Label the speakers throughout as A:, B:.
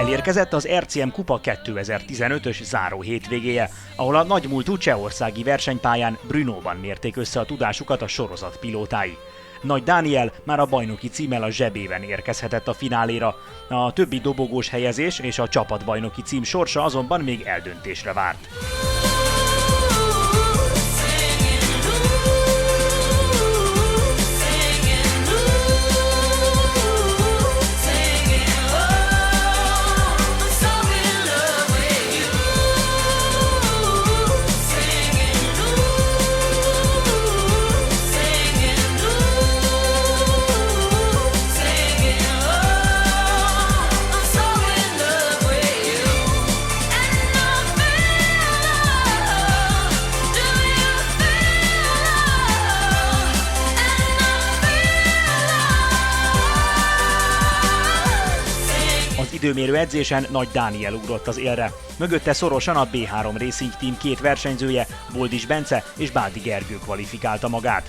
A: Elérkezett az RCM Kupa 2015-ös záró hétvégéje, ahol a nagymúltú csehországi versenypályán Brnóban mérték össze a tudásukat a sorozat pilótái. Nagy Dániel már a bajnoki címmel a zsebében érkezhetett a fináléra. A többi dobogós helyezés és a csapatbajnoki cím sorsa azonban még eldöntésre várt. Időmérő edzésen Nagy Dániel ugrott az élre. Mögötte szorosan a B3 Racing Team két versenyzője, Boldis Bence és Bádi Gergő kvalifikálta magát.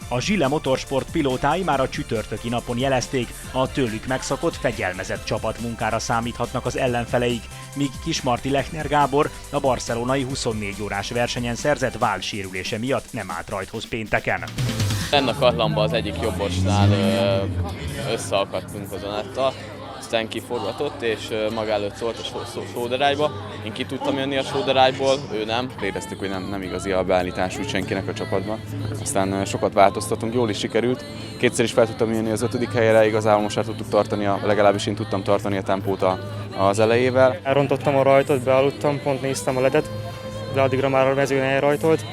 A: A Gilles Motorsport pilótái már a csütörtöki napon jelezték, a tőlük megszokott, fegyelmezett csapatmunkára számíthatnak az ellenfeleik, míg Kismarty Lechner Gábor a barcelonai 24 órás versenyen szerzett vállsérülése miatt nem állt rajthoz pénteken.
B: Ennek a Katlanban az egyik jobbosnál összeakadtunk az Anettal, aztán kiforgatott, és maga előtt szólt a sóderájba. Én ki tudtam jönni a sóderájból, ő nem.
C: Éreztük, hogy nem igazi a beállítású senkinek a csapatban. Aztán sokat változtatunk, jól is sikerült. Kétszer is fel tudtam jönni az 5. helyre, igazából most már tudtuk tartani, legalábbis én tudtam tartani a tempót az elejével.
D: Elrontottam a rajtot, bealudtam, pont néztem a ledet, de addigra már a mezőn elrajtolt.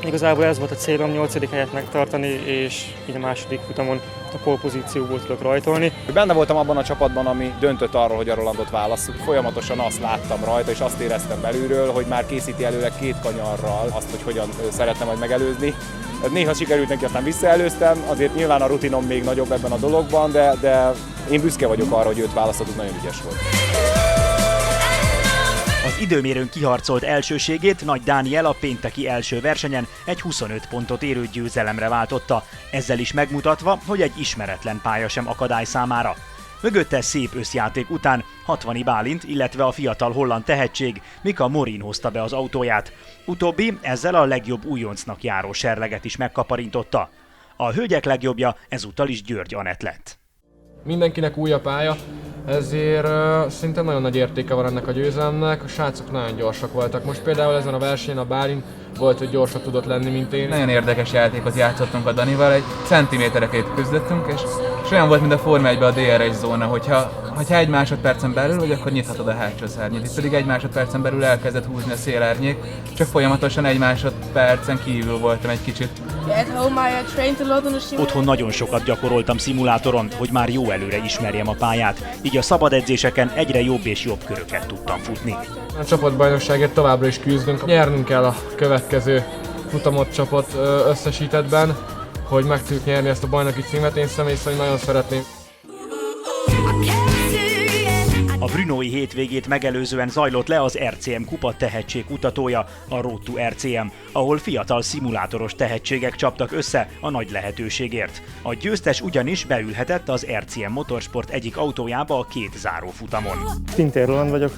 D: Igazából ez volt a célom, 8. helyet megtartani, és így a második futamon a pole pozícióból tudok rajtolni.
E: Benne voltam abban a csapatban, ami döntött arról, hogy a Rolandot válasszuk. Folyamatosan azt láttam rajta, és azt éreztem belülről, hogy már készíti előle 2 kanyarral azt, hogy hogyan szeretne majd megelőzni. Néha sikerült neki, aztán visszaelőztem, azért nyilván a rutinom még nagyobb ebben a dologban, de én büszke vagyok arra, hogy őt választottuk, nagyon ügyes volt.
A: Az időmérőn kiharcolt elsőségét Nagy Dániel a pénteki első versenyen egy 25 pontot érő győzelemre váltotta, ezzel is megmutatva, hogy egy ismeretlen pálya sem akadály számára. Mögötte szép összjáték után Hatvani Bálint, illetve a fiatal holland tehetség Mika Morin hozta be az autóját. Utóbbi ezzel a legjobb újoncnak járó serleget is megkaparintotta. A hölgyek legjobbja ezúttal is György Anett lett.
F: Mindenkinek új a pálya, ezért szinte nagyon nagy értéke van ennek a győzelemnek. A srácok nagyon gyorsak voltak. Most például ezen a versenyen a Bálint volt, hogy gyorsabb tudott lenni, mint én.
G: Nagyon érdekes játékot játszottunk a Danival, egy centiméterekét küzdöttünk, és olyan volt, mint a Forma 1-ben a DRS zóna, hogyha 1 másodpercen belül vagy, akkor nyithatod a hátsó szárnyat. Itt pedig 1 másodpercen belül elkezdett húzni a szélárnyék, csak folyamatosan 1 másodpercen kívül voltam egy kicsit.
A: Otthon nagyon sokat gyakoroltam szimulátoron, hogy már jó előre ismerjem a pályát, így a szabad edzéseken egyre jobb és jobb köröket tudtam futni.
F: A csapatbajnokságért továbbra is küzdünk, nyernünk kell a következő futamot csapat összesítettben, hogy meg tudjuk nyerni ezt a bajnoki címet, én személy szerint nagyon szeretném.
A: A brnói hétvégét megelőzően zajlott le az RCM Kupa tehetségkutatója, a Road to RCM, ahol fiatal szimulátoros tehetségek csaptak össze a nagy lehetőségért. A győztes ugyanis beülhetett az RCM Motorsport egyik autójába a 2 zárófutamon.
D: Pintér Roland vagyok,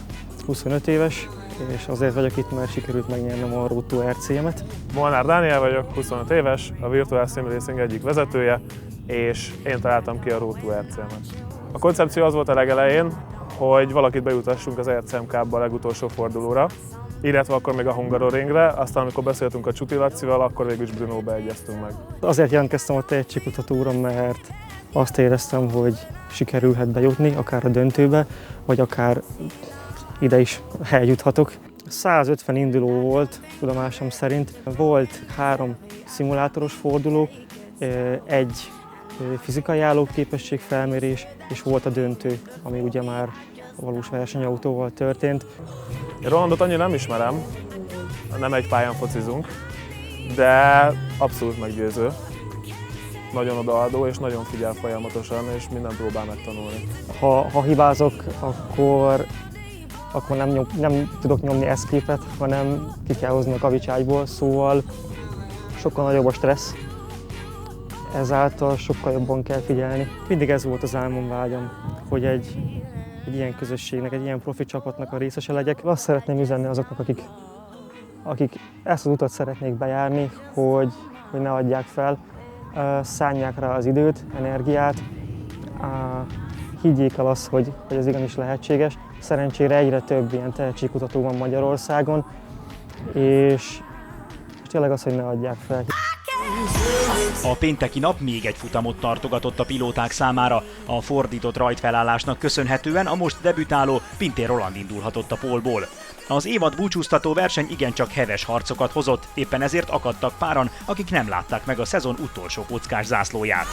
D: 25 éves, és azért vagyok itt, mert sikerült megnyernem a Road to RCM-et.
H: Molnár Dániel vagyok, 25 éves, a Virtual Sim Racing egyik vezetője, és én találtam ki a Road to RCM-et. A koncepció az volt a legelején, hogy valakit bejutassunk az RCM Cup-ba a legutolsó fordulóra, illetve akkor még a Hungaroringre, aztán amikor beszéltünk a Csuti Lacival, akkor végül is Brnóba egyeztünk meg.
D: Azért jelentkeztem a tehetségkutatóra, mert azt éreztem, hogy sikerülhet bejutni, akár a döntőbe, vagy akár ide is eljuthatok. 150 induló volt, tudomásom szerint. Volt 3 szimulátoros forduló, egy fizikai állóképesség felmérés, és volt a döntő, ami ugye már a valós versenyautóval történt.
H: Én Rolandot annyira nem ismerem, nem egy pályán focizunk, de abszolút meggyőző. Nagyon odaadó és nagyon figyel folyamatosan, és minden próbál megtanulni.
D: Ha hibázok, akkor nem tudok nyomni escape-et, hanem ki kell hozni a kavicságyból, szóval sokkal nagyobb a stressz. Ezáltal sokkal jobban kell figyelni. Mindig ez volt az álmom, vágyam, hogy egy egy ilyen közösségnek, egy ilyen profi csapatnak a részese legyek. Azt szeretném üzenni azoknak, akik ezt az utat szeretnék bejárni, hogy ne adják fel, szánják rá az időt, energiát, higgyék el azt, hogy ez igenis lehetséges. Szerencsére egyre több ilyen tehetségkutató van Magyarországon, és tényleg az, hogy ne adják fel.
A: A pénteki nap még egy futamot tartogatott a pilóták számára. A fordított rajtfelállásnak köszönhetően a most debütáló Pintér Roland indulhatott a pólból. Az évad búcsúztató verseny igencsak heves harcokat hozott, éppen ezért akadtak páran, akik nem látták meg a szezon utolsó kockás zászlóját.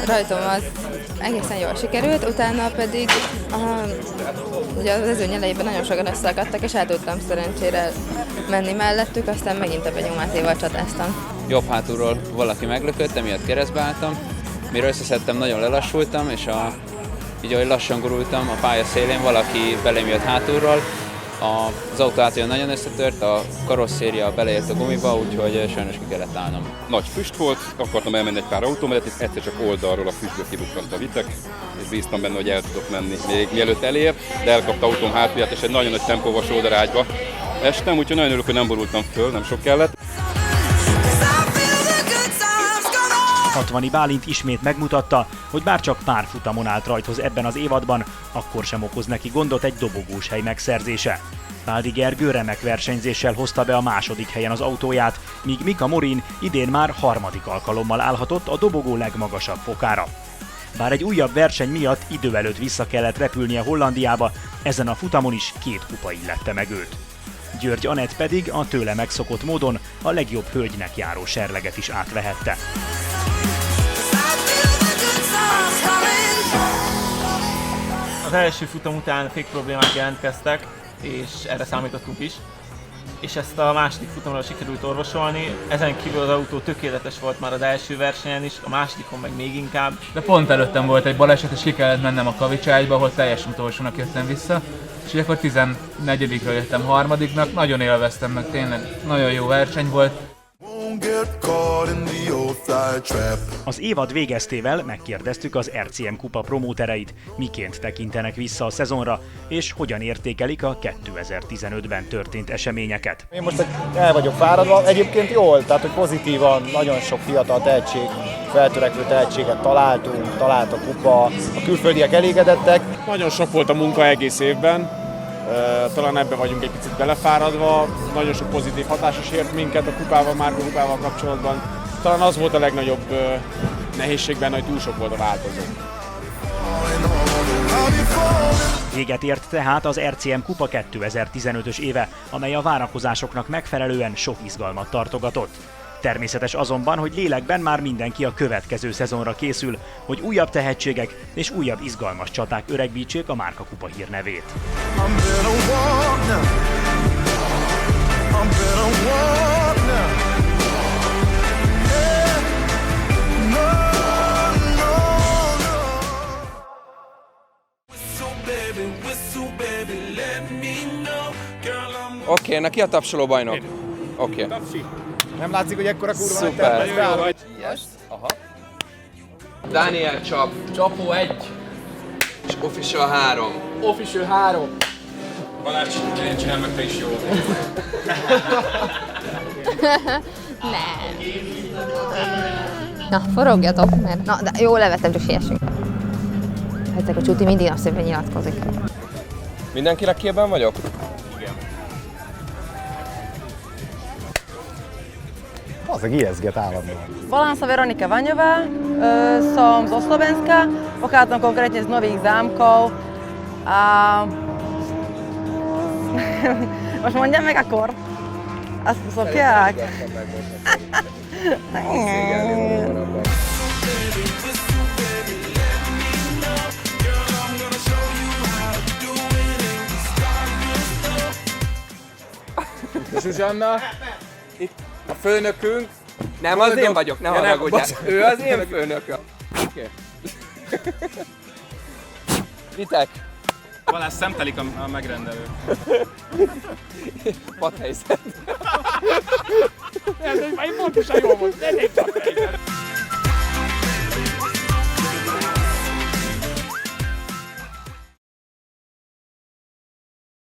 I: Rajtom az egészen jól sikerült, utána pedig ugye az ezőny elejében nagyon sokan összeakadtak, és el tudtam szerencsére menni mellettük, aztán megint a Benyó-Mátéval csatáztam.
J: Jobb hátulról valaki meglökött, emiatt keresztbe álltam. Mire összeszedtem, nagyon lelassultam, és így ahogy lassan gurultam a pálya szélén, valaki belém jött hátulról. Az autó hátulja nagyon összetört, a karosszéria beleért a gumiba, úgyhogy sajnos ki kellett állnom.
K: Nagy füst volt, akartam elmenni egy pár autó mellett, és egyszer csak oldalról a füstből kibukkant a vitek, és bíztam benne, hogy el tudok menni még mielőtt elér, de elkapta autóm hátulját, és egy nagyon nagy tempóval sódarágyba estem, úgyhogy nagyon örülök, hogy nem borultam föl, nem sok kellett.
A: 60-i Bálint ismét megmutatta, hogy bár csak pár futamon állt rajthoz ebben az évadban, akkor sem okoz neki gondot egy dobogós hely megszerzése. Páldi Gergő remek versenyzéssel hozta be a második helyen az autóját, míg Mika Morin idén már harmadik alkalommal állhatott a dobogó legmagasabb fokára. Bár egy újabb verseny miatt idő előtt vissza kellett repülnie Hollandiába, ezen a futamon is 2 kupa illette meg őt. György Anett pedig a tőle megszokott módon a legjobb hölgynek járó serleget is átvehette.
L: Az első futam után fék problémák jelentkeztek, és erre számítottunk is. És ezt a második futamra sikerült orvosolni. Ezen kívül az autó tökéletes volt már az első versenyen is, a másodikon meg még inkább.
G: De pont előttem volt egy baleset, és ki kellett mennem a kavicságyba, ahol teljesen utolsónak jöttem vissza. És akkor 14-ről jöttem harmadiknak, nagyon élveztem, meg tényleg nagyon jó verseny volt.
A: Az évad végeztével megkérdeztük az RCM Kupa promótereit, miként tekintenek vissza a szezonra, és hogyan értékelik a 2015-ben történt eseményeket.
E: Én most el vagyok fáradva, egyébként jól, tehát hogy pozitívan, nagyon sok fiatal tehetség, feltörekvő tehetséget talált a kupa, a külföldiek elégedettek.
M: Nagyon sok volt a munka egész évben. Talán ebben vagyunk egy picit belefáradva, nagyon sok pozitív hatás is ért minket a kupával, Márka kupával kapcsolatban. Talán az volt a legnagyobb nehézség benne, hogy túl sok volt a változó.
A: Véget ért tehát az RCM Kupa 2015-ös éve, amely a várakozásoknak megfelelően sok izgalmat tartogatott. Természetes azonban, hogy lélekben már mindenki a következő szezonra készül, hogy újabb tehetségek és újabb izgalmas csaták öregbítsék a Márka Kupa hírnevét.
J: Oké, na ki a tapsoló bajnok? Oké.
E: Nem látszik, hogy ekkora kurva
J: Szuper.
E: vagy?
J: Yes. Aha. Dániel csap.
F: Csapó 1.
J: És official 3.
F: Official 3.
M: Balázs, én csinálom meg, te is jó.
I: Nem. Na, forogjatok, mert... Na, de jó, levettem, csak siessünk. Ezek a Csuti mindig szépen nyilatkozik.
J: Mindenkinek képben vagyok?
E: Azok ijeszget állandóan.
N: Volám sa Veronika Vanjová, som zo Slovenska, pochádzam konkrétne z Nových Zámkov a most mondjam meg akkor? Azt szokják?
O: Zsuzsanna, itt a főnökünk.
P: Nem, az én vagyok, ne haragudjál. Ő az én főnököm.
O: Oké.
P: Vitek.
E: Balázs, szemtelik a megrendelő.
P: Padhelyzet.
O: Ez egy pontosan jól volt, ez egy padhelyzet.